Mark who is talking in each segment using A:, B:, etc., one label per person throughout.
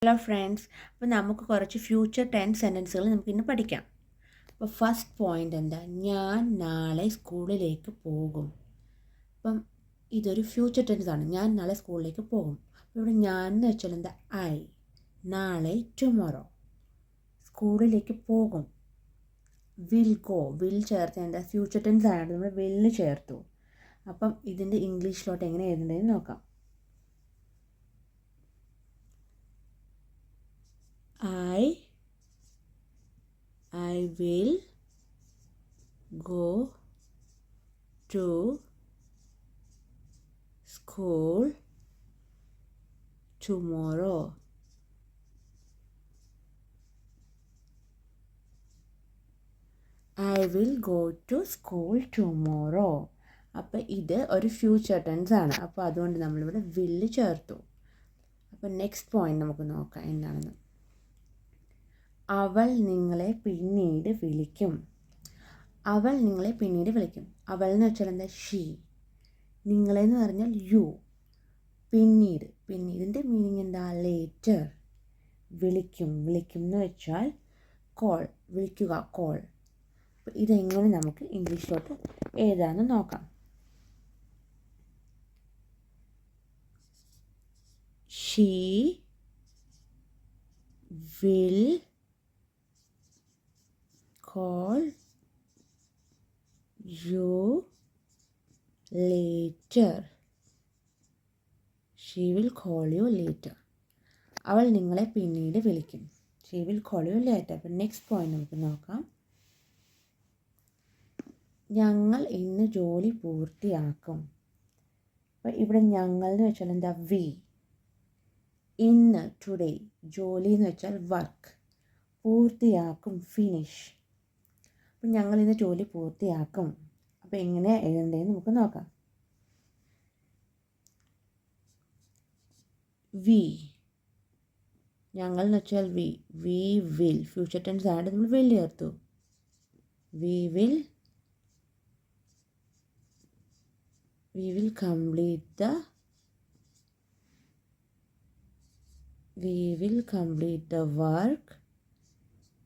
A: Hello friends, അപ്പോൾ നമുക്ക് കുറച്ച് ഫ്യൂച്ചർ ടെൻസ് സെൻറ്റൻസുകൾ നമുക്കിന്ന് പഠിക്കാം. അപ്പോൾ ഫസ്റ്റ് പോയിൻ്റ് എന്താ? ഞാൻ നാളെ സ്കൂളിലേക്ക് പോകും. അപ്പം ഇതൊരു ഫ്യൂച്ചർ ടെൻസ് ആണ്. ഞാൻ നാളെ സ്കൂളിലേക്ക് പോകും. അപ്പോൾ ഇവിടെ ഞാൻ എന്ന് വെച്ചാൽ എന്താ? ഐ. നാളെ ടുമോറോ. സ്കൂളിലേക്ക് പോകും. Will go. വിൽ ചേർത്ത് എന്താ? ഫ്യൂച്ചർ ടെൻസ് ആയതുകൊണ്ട് നമ്മൾ വില്ല് ചേർത്തു. അപ്പം ഇതിൻ്റെ ഇംഗ്ലീഷിലോട്ട് എങ്ങനെ എഴുതേണ്ടതെന്ന് നോക്കാം. I will go to school tomorrow. I will go to school tomorrow. അപ്പോൾ ഇത് ഒരു ഫ്യൂച്ചർ ടെൻസ് ആണ്. അപ്പോൾ അതുകൊണ്ട് നമ്മളിവിടെ വില്ല് ചേർത്തു. അപ്പോൾ നെക്സ്റ്റ് പോയിന്റ് നമുക്ക് നോക്കാം എന്താണെന്ന്. അവൾ നിങ്ങളെ പിന്നീട് വിളിക്കും. അവൾ നിങ്ങളെ പിന്നീട് വിളിക്കും. അവൾ എന്ന് വെച്ചാൽ എന്താ? ഷീ. നിങ്ങളെന്ന് പറഞ്ഞാൽ യു. പിന്നീട്. പിന്നീടിൻ്റെ മീനിങ് എന്താ? ലേറ്റർ. വിളിക്കും. വിളിക്കും എന്ന് വെച്ചാൽ കോൾ. വിളിക്കുക, കോൾ. അപ്പോൾ ഇതെങ്ങനെ നമുക്ക് ഇംഗ്ലീഷിലോട്ട് എഴുതാമെന്ന് നോക്കാം. She will call you later. She will call you later. അവൾ നിങ്ങളെ പിന്നീട് വിളിക്കും. She will call you later. അപ്പോൾ നെക്സ്റ്റ് പോയിന്റ് നമുക്ക് നോക്കാം. ഞങ്ങൾ ഇന്ന് ജോലി പൂർത്തിയാക്കും. അപ്പോൾ ഇവിടെ ഞങ്ങൾ എന്ന് വെച്ചാൽ എന്താ? വി. ഇന്ന്, ടുഡേ. ജോലി എന്ന് വെച്ചാൽ വർക്ക്. പൂർത്തിയാക്കും, ഫിനിഷ്. അപ്പം ഞങ്ങൾ ഇന്ന് ജോലി പൂർത്തിയാക്കും. അപ്പോൾ എങ്ങനെ എഴുതേണ്ടതെന്ന് നമുക്ക് നോക്കാം. വി. ഞങ്ങൾ എന്ന് വെച്ചാൽ we. We will. Future tense ആയിട്ട് നമ്മൾ വിൽ ചേർത്തു. We will complete the work.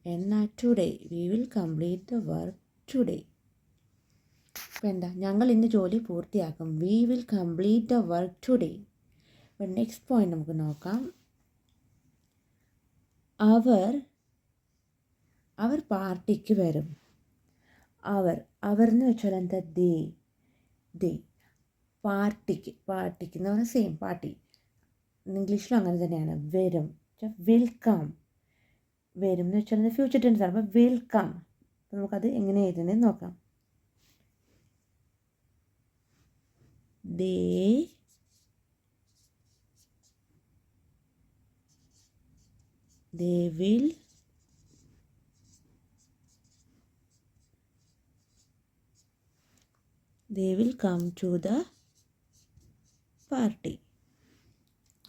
A: എന്നാൽ today. We will complete the work today. അപ്പോൾ എന്താ? ഞങ്ങൾ ഇന്ന് ജോലി പൂർത്തിയാക്കും. We will complete the work today. അപ്പോൾ നെക്സ്റ്റ് പോയിന്റ് നമുക്ക് നോക്കാം. അവർ പാർട്ടിക്ക് വരും. അവർ എന്ന് വെച്ചാൽ എന്താ? ദേ. പാർട്ടിക്ക് എന്ന് പറഞ്ഞാൽ സെയിം, പാർട്ടി. ഇംഗ്ലീഷിലും അങ്ങനെ തന്നെയാണ്. വരും. വെൽക്കം. വരും എന്ന് വെച്ചാൽ ഫ്യൂച്ചർ ടെൻസ് ആണ്. അപ്പോൾ വെൽക്കം. അപ്പോൾ നമുക്കത് എങ്ങനെ എഴുതുന്നതെന്ന് നോക്കാം. They will come to the party.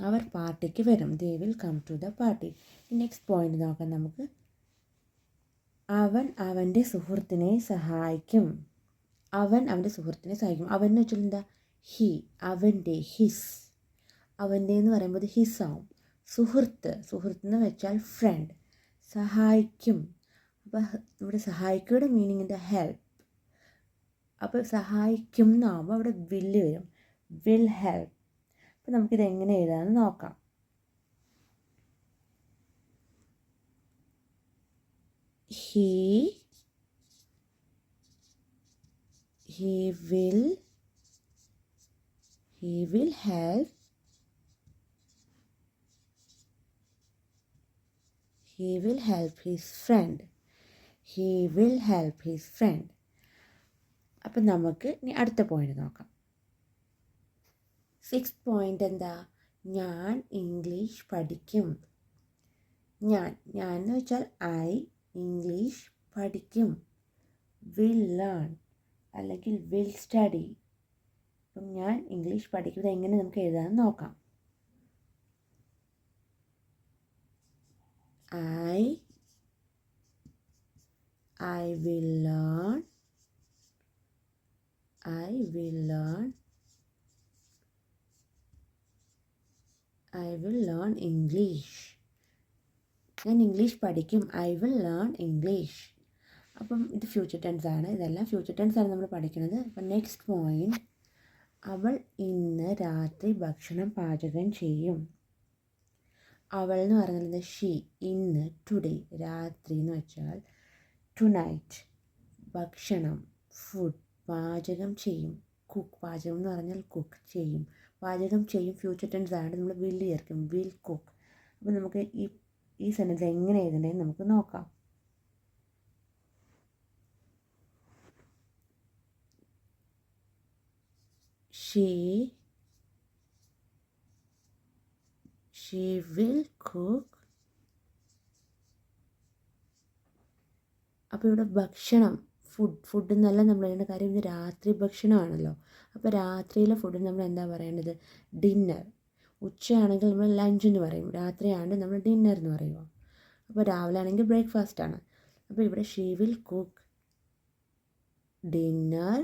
A: അവർ പാർട്ടിക്ക് വരും. They will come to the party. Next point നോക്കാം നമുക്ക്. അവൻ അവൻ്റെ സുഹൃത്തിനെ സഹായിക്കും. അവൻ എന്ന് വെച്ചാൽ എന്താ? ഹി. അവൻ്റെ, ഹിസ്. അവൻ്റെ എന്ന് പറയുമ്പോൾ ഹിസ് ആവും. സുഹൃത്ത് എന്ന് വെച്ചാൽ ഫ്രണ്ട്. സഹായിക്കും. അപ്പോൾ ഇവിടെ സഹായിക്കയുടെ മീനിങ് എന്താ? ഹെൽപ്പ്. അപ്പോൾ സഹായിക്കും എന്നാകുമ്പോൾ അവിടെ വില്ല് വരും. Will help. അപ്പോൾ നമുക്കിത് എങ്ങനെ എഴുതാമെന്ന് നോക്കാം. He will help his friend. അപ്പം നമുക്ക് ഇനി അടുത്ത പോയിന്റ് നോക്കാം. സിക്സ്ത് പോയിന്റ് എന്താ? ഞാൻ ഇംഗ്ലീഷ് പഠിക്കും. ഞാൻ എന്ന് വെച്ചാൽ ഐ. ഇംഗ്ലീഷ് പഠിക്കും. വിൽ ലേൺ അല്ലെങ്കിൽ വിൽ സ്റ്റഡി. അപ്പം ഞാൻ ഇംഗ്ലീഷ് പഠിക്കുന്നത് എങ്ങനെ നമുക്ക് എഴുതാമെന്ന് നോക്കാം. I will learn I will learn English. ഞാൻ ഇംഗ്ലീഷ് പഠിക്കും. I will learn English. അപ്പം ഇത് ഫ്യൂച്ചർ ടെൻസ് ആണ്. ഇതെല്ലാം ഫ്യൂച്ചർ ടെൻസ് ആണ് നമ്മൾ പഠിക്കുന്നത്. അപ്പം നെക്സ്റ്റ് പോയിൻറ്റ്, അവൾ ഇന്ന് രാത്രി ഭക്ഷണം പാചകം ചെയ്യും. അവൾ എന്ന് പറയുന്നത് ഷീ, ഇന്ന് ടുഡേ, രാത്രി എന്ന് വെച്ചാൽ ടുനൈറ്റ്, ഭക്ഷണം ഫുഡ്, പാചകം ചെയ്യും കുക്ക്, പാചകം എന്ന് പറഞ്ഞാൽ കുക്ക് ചെയ്യും, പാചകം ചെയ്യും ഫ്യൂച്ചർ ടെൻസ് ആയതുകൊണ്ട് നമ്മൾ വിൽ ചേർക്കും, വിൽ കുക്ക്. അപ്പോൾ നമുക്ക് ഈ സെൻറ്റൻസ് എങ്ങനെ എഴുതേണ്ടതെന്ന് നമുക്ക് നോക്കാം. She will cook. അപ്പോൾ ഇവിടെ ഭക്ഷണം ഫുഡ് എന്നല്ല നമ്മൾ എഴുതേണ്ട കാര്യം, ഇത് രാത്രി ഭക്ഷണമാണല്ലോ. അപ്പോൾ രാത്രിയിലെ ഫുഡ് നമ്മൾ എന്താ പറയേണ്ടത്? ഡിന്നർ. ഉച്ചയാണെങ്കിൽ നമ്മൾ ലഞ്ച് എന്ന് പറയും, രാത്രിയാണെങ്കിൽ നമ്മൾ ഡിന്നർ എന്ന് പറയുക. അപ്പോൾ രാവിലെ ആണെങ്കിൽ ബ്രേക്ക്ഫാസ്റ്റ് ആണ്. അപ്പോൾ ഇവിടെ she will cook dinner.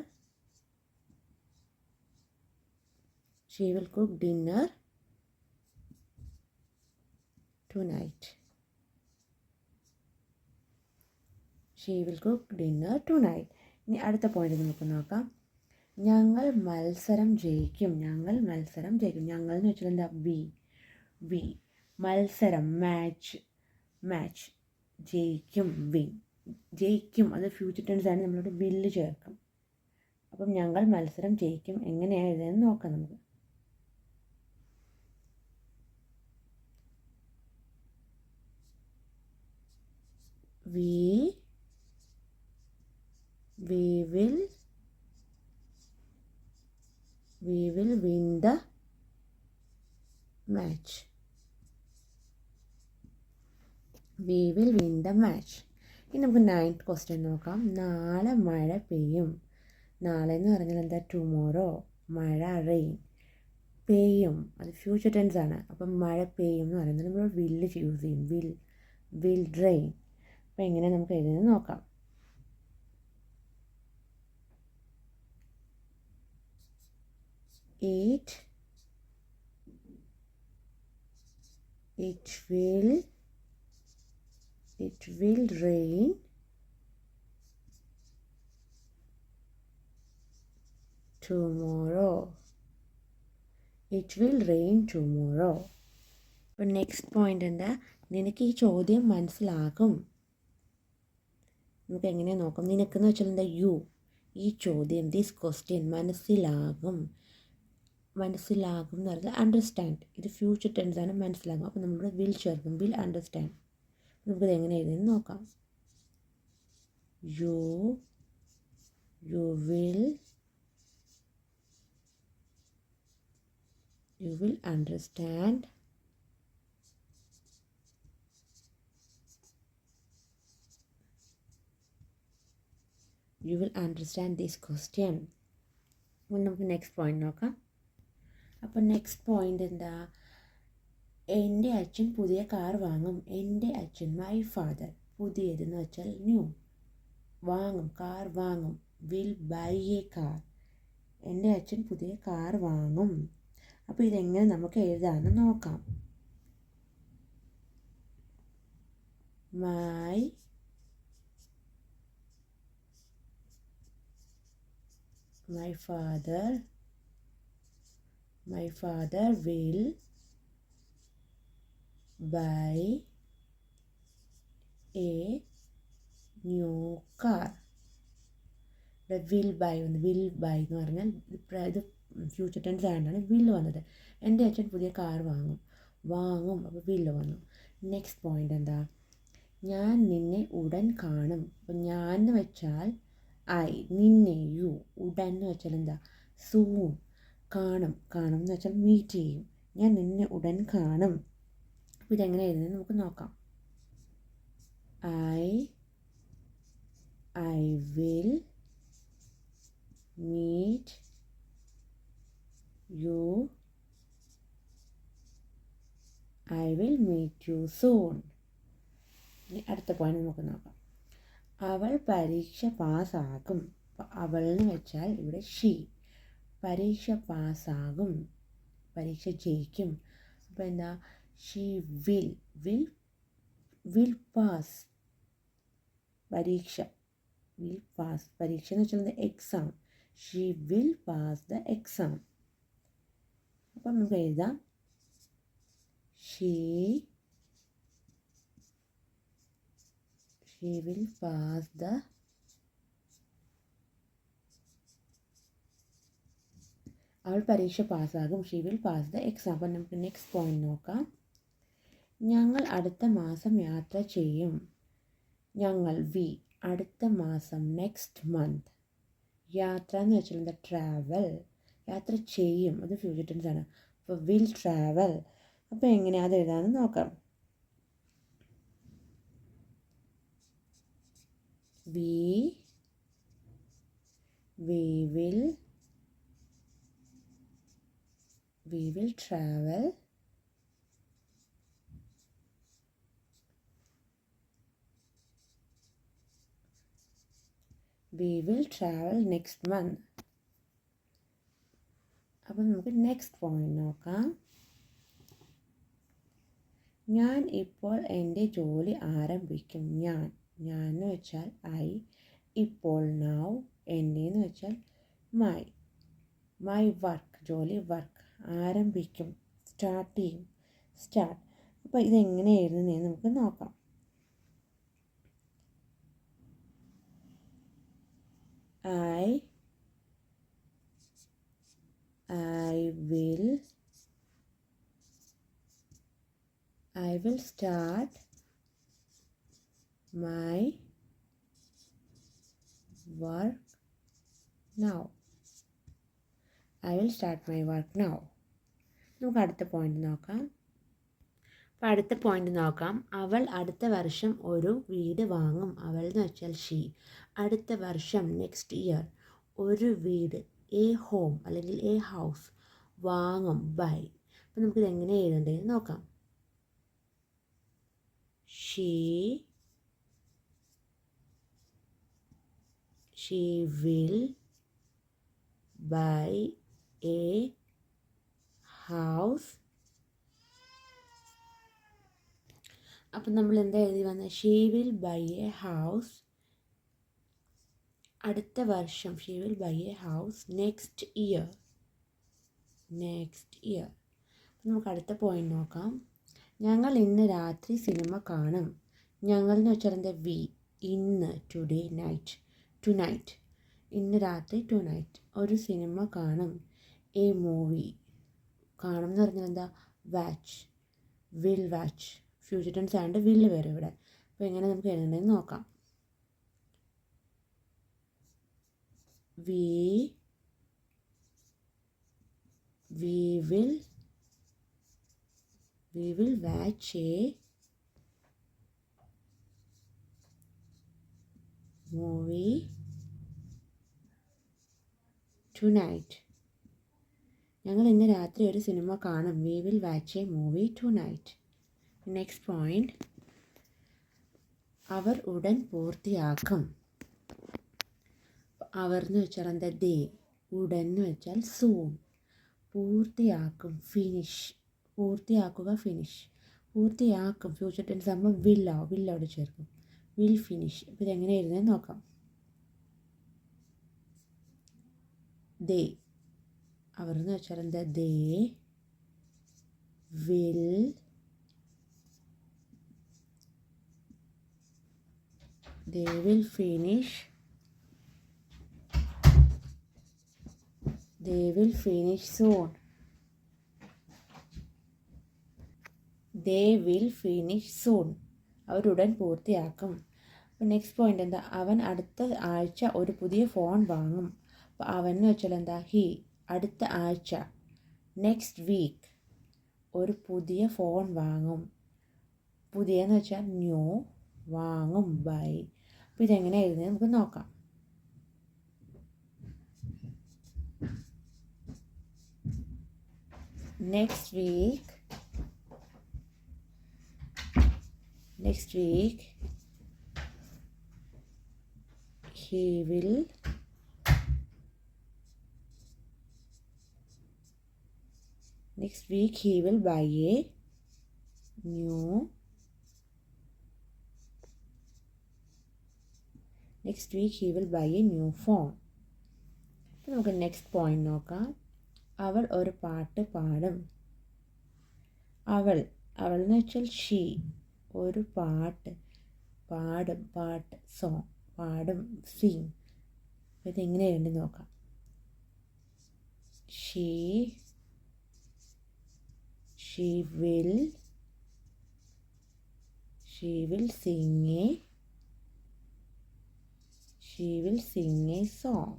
A: She will cook dinner tonight. She will cook dinner tonight. ഇനി അടുത്ത പോയിന്റ് നമുക്ക് നോക്കാം. ഞങ്ങൾ മത്സരം ജയിക്കും. ഞങ്ങൾ മത്സരം ജയിക്കും. ഞങ്ങൾ എന്ന് വെച്ചാൽ എന്താ? വി. മത്സരം മാച്ച്. ജയിക്കും വിൻ. ജയിക്കും അത് ഫ്യൂച്ചർ ടെൻസ് ആണ്, നമ്മളിവിടെ വില്ല് ചേർക്കും. അപ്പം ഞങ്ങൾ മത്സരം ജയിക്കും എങ്ങനെയാണ് എഴുതുന്നത് നോക്കാം നമുക്ക്. We will win the match. We will win the match. ഇനി നമുക്ക് 9th ക്വസ്റ്റ്യൻ നോക്കാം. നാളെ മഴ പെയ്യും. നാളെ എന്ന് പറഞ്ഞാൽ എന്താ? ടുമോറോ. മഴ റെയിൻ. പെയ്യും അത് ഫ്യൂച്ചർ ടെൻസ് ആണ്. അപ്പം മഴ പെയ്യും എന്ന് പറയുന്നത് നമ്മൾ വില്ല് യൂസ് ചെയ്യും, വിൽ റെയിൻ. അപ്പോൾ എങ്ങനെ നമുക്ക് എഴുതുന്നത് നോക്കാം. It will rain tomorrow. It will rain tomorrow. അപ്പോൾ നെക്സ്റ്റ് പോയിന്റ് എന്താ? നിനക്ക് ഈ ചോദ്യം മനസ്സിലാകും. നമുക്ക് എങ്ങനെ നോക്കാം? നിനക്കെന്ന് വെച്ചാൽ എന്താ? യു. ഈ ചോദ്യം, ദിസ് ക്വസ്റ്റ്യൻ മനസ്സിലാകും എന്ന് പറഞ്ഞാൽ അണ്ടർസ്റ്റാൻഡ്. ഇത് ഫ്യൂച്ചർ ടെൻസ് ആണ്, മനസ്സിലാകും. അപ്പോൾ നമ്മളിവിടെ വിൽ ചേർക്കും, വിൽ അണ്ടർസ്റ്റാൻഡ്. നമുക്കിത് എങ്ങനെ എഴുതുന്നത് നോക്കാം. You will understand this question. നമുക്ക് നെക്സ്റ്റ് പോയിന്റ് നോക്കാം. അപ്പോൾ നെക്സ്റ്റ് പോയിന്റ് എന്താ? എൻ്റെ അച്ഛൻ പുതിയ കാർ വാങ്ങും. എൻ്റെ അച്ഛൻ, മൈ ഫാദർ. പുതിയതെന്ന് വെച്ചാൽ ന്യൂ. വാങ്ങും, കാർ വാങ്ങും. Will buy A car. എൻ്റെ അച്ഛൻ പുതിയ കാർ വാങ്ങും. അപ്പോൾ ഇതെങ്ങനെ നമുക്ക് എഴുതാമെന്ന് നോക്കാം. My father will buy a new car. Will buy എന്ന് പറഞ്ഞാൽ ഇത് ഫ്യൂച്ചർ ടെൻസ് ആയതുകൊണ്ടാണ് വില്ല് വന്നത്. എൻ്റെ അച്ഛൻ പുതിയ കാർ വാങ്ങും. അപ്പോൾ വില്ല് വന്നു. നെക്സ്റ്റ് പോയിന്റ് എന്താ? ഞാൻ നിന്നെ ഉടൻ കാണും. അപ്പോൾ ഞാൻ എന്ന് വെച്ചാൽ ഐ, നിന്നെ യു, ഉടൻ എന്ന് വെച്ചാൽ എന്താ? സൂൺ. കാണും എന്ന് വെച്ചാൽ മീറ്റ് ചെയ്യും. ഞാൻ നിന്നെ ഉടൻ കാണും. അപ്പോൾ ഇതെങ്ങനെ എഴുതുന്നത് നമുക്ക് നോക്കാം. I will meet you soon. അടുത്ത പോയിന്റ് നമുക്ക് നോക്കാം. അവൾ പരീക്ഷ പാസ്സാകും. അവൾ എന്ന് വെച്ചാൽ ഇവിടെ ഷീ. പരീക്ഷ പാസ്സാകും, പരീക്ഷ ജയിക്കും. അപ്പോൾ എന്താ? ഷീ വിൽ വിൽ പാസ് പരീക്ഷ. വിൽ പാസ് പരീക്ഷ എന്ന് വെച്ചാൽ exam. She will pass the exam. അപ്പം നമുക്ക് എഴുതാം ഷീ വിൽ പാസ് ദ അവൾ പരീക്ഷ പാസ്സാകും. She will pass the exam. അപ്പം നമുക്ക് നെക്സ്റ്റ് പോയിന്റ് നോക്കാം. ഞങ്ങൾ അടുത്ത മാസം യാത്ര ചെയ്യും. ഞങ്ങൾ വി അടുത്ത മാസം നെക്സ്റ്റ് മന്ത്. യാത്ര എന്ന് വെച്ചാൽ എന്താ ട്രാവൽ. യാത്ര ചെയ്യും അത് ഫ്യൂച്ചർ ടെൻസ് ആണ്. അപ്പോൾ വിൽ ട്രാവൽ. അപ്പോൾ എങ്ങനെയാണ് അത് എഴുതാമെന്ന് നോക്കാം. we will travel next month. അപ്പം നമുക്ക് നെക്സ്റ്റ് പോയിന്റ് നോക്കാം. ഞാൻ ഇപ്പോൾ എൻ്റെ ജോലി ആരംഭിക്കും. ഞാൻ എന്ന് വെച്ചാൽ ഐ, ഇപ്പോൾ നൗ, എൻ്റെ എന്ന് വെച്ചാൽ മൈ വർക്ക് ജോലി വർക്ക്, ആരംഭിക്കും സ്റ്റാർട്ട് ചെയ്യും സ്റ്റാർട്ട്. അപ്പോൾ ഇതെങ്ങനെ എഴുതുന്നതെന്ന് നമുക്ക് നോക്കാം. I will start my work now. I will start my work now. നമുക്ക് അടുത്ത പോയിന്റ് നോക്കാം. അപ്പോൾ അടുത്ത പോയിന്റ് നോക്കാം. അവൾ അടുത്ത വർഷം ഒരു വീട് വാങ്ങും. അവൾ എന്ന് വെച്ചാൽ ഷീ. അടുത്ത വർഷം നെക്സ്റ്റ് ഇയർ. ഒരു വീട് എ ഹോം അല്ലെങ്കിൽ എ ഹൗസ്. വാങ്ങും ബൈ. അപ്പോൾ നമുക്കിത് എങ്ങനെ എഴുതേണ്ടതെന്ന് നോക്കാം. She will buy a house. അപ്പം നമ്മൾ എന്താ എഴുതി വന്നത്? She will buy A house അടുത്ത വർഷം. She will buy A house next year. നമുക്ക് അടുത്ത പോയിന്റ് നോക്കാം. ഞങ്ങൾ ഇന്ന് രാത്രി സിനിമ കാണും. ഞങ്ങൾ എന്ന് വെച്ചാൽ എന്താ വി. ഇന്ന് ടുഡേ നൈറ്റ് ടു നൈറ്റ്. ഇന്ന് രാത്രി ടു നൈറ്റ് ഒരു സിനിമ കാണും. A movie. കാണും എന്ന് പറഞ്ഞാൽ എന്താ watch. Will watch future tense ആയതുകൊണ്ട് വില്ല് വരും ഇവിടെ. അപ്പോൾ എങ്ങനെ നമുക്ക് എഴുതേണ്ടതെന്ന് നോക്കാം. we will watch a movie tonight. ഞങ്ങൾ ഇന്ന് രാത്രി ഒരു സിനിമ കാണും. We will watch a movie tonight. Next point. അവർ ഉടൻ പൂർത്തിയാക്കും. അവർ എന്ന് വെച്ചാൽ എന്താ ദേ. ഉടൻ എന്ന് വെച്ചാൽ സൂൺ. പൂർത്തിയാക്കും ഫിനിഷ്. പൂർത്തിയാക്കുക ഫിനിഷ്. പൂർത്തിയാക്കും ഫ്യൂച്ചർ ടെൻസ് ആകുമ്പോൾ വില്ലോട് ചേർക്കും. Will finish. അപ്പോൾ ഇതെങ്ങനെ എഴുതുന്നത് നോക്കാം. ദേ. അവർ എന്ന് വെച്ചാൽ എന്താ they will finish. They will finish soon. അവരുടൻ പൂർത്തിയാക്കും. അപ്പോൾ നെക്സ്റ്റ് പോയിന്റ് എന്താ? അവൻ അടുത്ത ആഴ്ച ഒരു പുതിയ ഫോൺ വാങ്ങും. അപ്പോൾ അവൻ എന്ന് വെച്ചാൽ എന്താ ഹി. അടുത്ത ആഴ്ച നെക്സ്റ്റ് വീക്ക് ഒരു പുതിയ ഫോൺ വാങ്ങും. പുതിയെന്ന് വെച്ചാൽ ന്യൂ. വാങ്ങും ബൈ. അപ്പോൾ ഇതെങ്ങനെ എഴുതുന്നത് നമുക്ക് നോക്കാം. Next week he will buy a new next week he will buy a new phone. അപ്പോൾ നമുക്ക് നെക്സ്റ്റ് പോയിന്റ് നോക്കാം. അവൾ ഒരു പാട്ട് പാടും. അവൾ എന്ന് വെച്ചാൽ ഷീ ഒരു പാട്ട് പാടും, സോങ് പാടും, സിങ്. അപ്പോൾ ഇതെങ്ങനെ എഴുതി നോക്കാം. She will sing a song.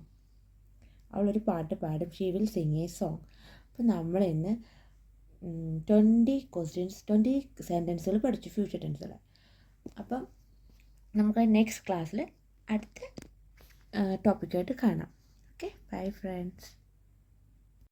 A: അവളൊരു പാട്ട് പാടും. She will Singh A song. അപ്പോൾ നമ്മൾ ഇന്ന് 20 സെൻറ്റൻസുകൾ പഠിച്ചു, ഫ്യൂച്ചർ ടെൻസുകൾ. അപ്പം നമുക്ക് നെക്സ്റ്റ് ക്ലാസ്സിൽ അടുത്ത ടോപ്പിക്കായിട്ട് കാണാം. Okay, bye friends.